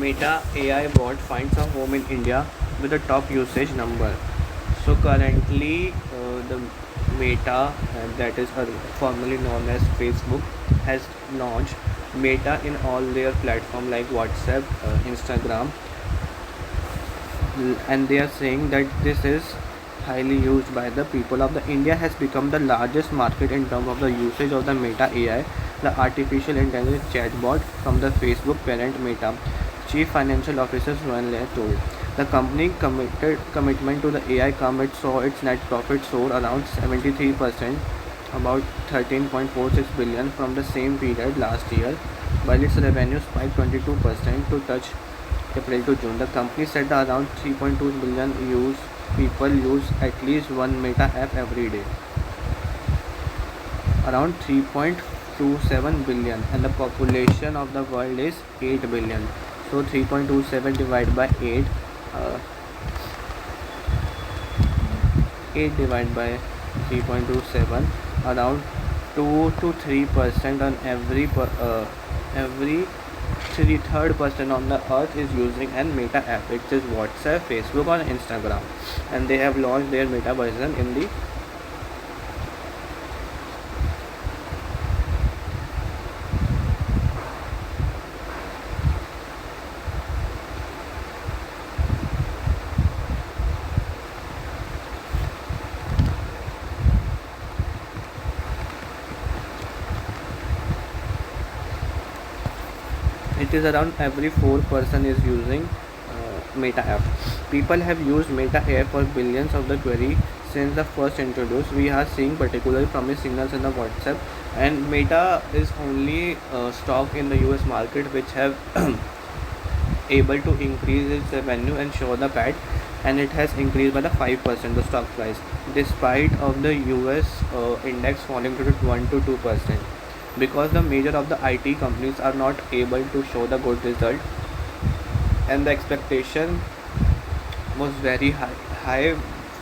Meta AI bot finds a home in India with a top usage number. So currently, the Meta, that is formerly known as Facebook, has launched Meta in all their platform like WhatsApp, Instagram, and they are saying that this is highly used by the people of the India has become the largest market in terms of the usage of the Meta AI, the artificial intelligence chatbot from the Facebook parent Meta. Chief Financial Officer Suanle told the company commitment to the AI commit saw its net profit soar around 73%, about 13.46 billion from the same period last year, while its revenue spiked 22% to touch April to June. The company said that around 3.2 billion people use at least one Meta app every day. Around 3.27 billion, and the population of the world is 8 billion. So 3.27 divided by 8, 8 divided by 3.27, around 2 to 3% on every third person on the earth is using an Meta app, which is WhatsApp, Facebook, or Instagram, and they have launched their Meta version in the it is around every fourth person is using Meta app. People have used Meta AI for billions of the query since the first introduced. We are seeing particularly promising signals in the WhatsApp, and Meta is only stock in the US market which have able to increase its revenue and show the PAT, and it has increased by the 5% the stock price despite of the US index falling to 1 to 2%, because the major of the IT companies are not able to show the good result, and the expectation was very high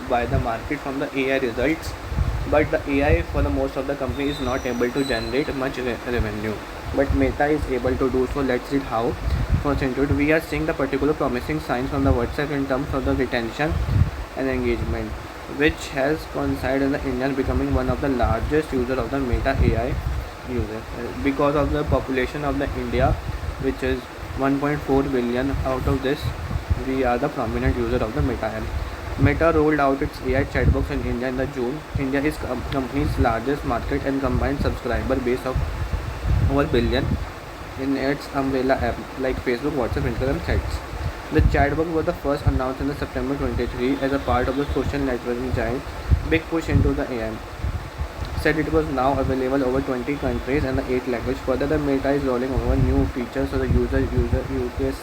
by the market from the AI results, but the AI for the most of the company is not able to generate much revenue, but Meta is able to do so. Let's read how. First into it, we are seeing the particular promising signs from the WhatsApp in terms of the retention and engagement, which has coincided in the Indian becoming one of the largest user of the Meta AI user, because of the population of the India, which is 1.4 billion. Out of this, we are the prominent user of the Meta app. Meta rolled out its AI chatbox in India in the June. India is company's largest market and combined subscriber base of over billion in its umbrella app like Facebook, WhatsApp, Instagram, Threads. The chatbot was the first announced in the September 23 as a part of the social networking giant Big Push into the AI. Said it was now available over 20 countries and the 8 languages. Further, the Meta is rolling over new features so the user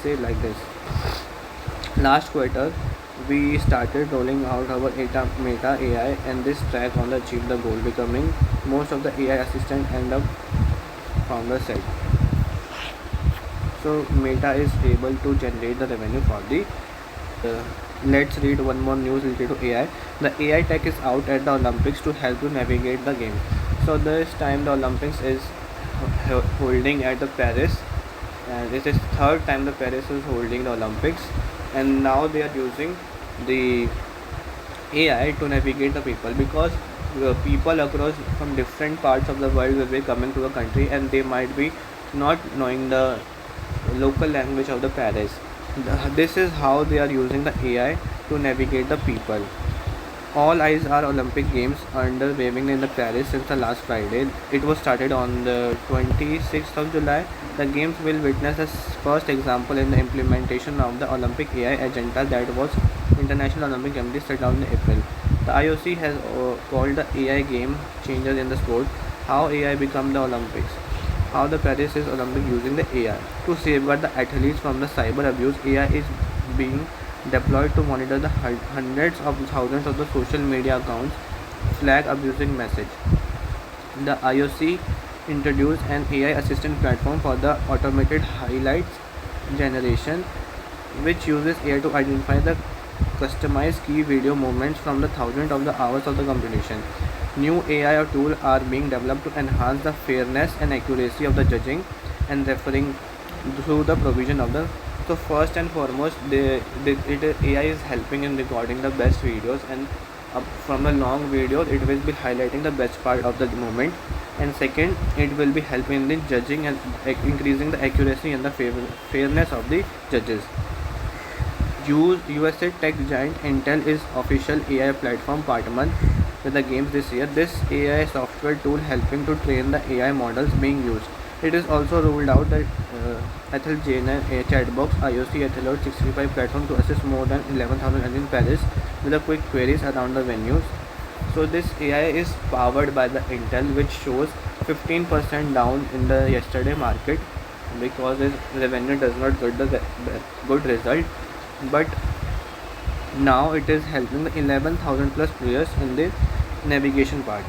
say like this. Last quarter, we started rolling out our Meta AI, and this track on the achieve the goal, becoming most of the AI assistant and the founder said. So Meta is able to generate the revenue for the let's read one more news related to AI. The AI tech is out at the Olympics to help you navigate the game. So this time the Olympics is holding at the Paris, and this is third time the Paris is holding the Olympics, and now they are using the AI to navigate the people, because people across from different parts of the world will be coming to the country, and they might be not knowing the local language of the Paris. This is how they are using the AI to navigate the people. All eyes are Olympic Games under waving in the Paris since the last Friday. It was started on the 26th of July. The games will witness the first example in the implementation of the Olympic AI agenda that was International Olympic Committee set down in April. The IOC has called the AI game changers in the sport. How AI become the Olympics. How the Paris is Olympic using the AI to safeguard the athletes from the cyber abuse. AI is being deployed to monitor the hundreds of thousands of the social media accounts flag abusing message. The IOC introduced an AI assistant platform for the automated highlights generation, which uses AI to identify the customized key video moments from the thousands of the hours of the competition. New AI tools are being developed to enhance the fairness and accuracy of the judging and referring through the provision of the So first and foremost, AI is helping in recording the best videos, and from a long video it will be highlighting the best part of the moment. And second, it will be helping in judging and increasing the accuracy and the fairness of the judges. USA tech giant Intel is official AI platform partner with the games this year. This AI software tool helping to train the AI models being used. It is also rolled out the Ethel Jane chatbox IOC Ethelode 65 platform to assist more than 11,000 in Paris with the quick queries around the venues. So this AI is powered by the Intel, which shows 15% down in the yesterday market because its revenue does not get the good result. But now it is helping the 11,000 plus players in the navigation part.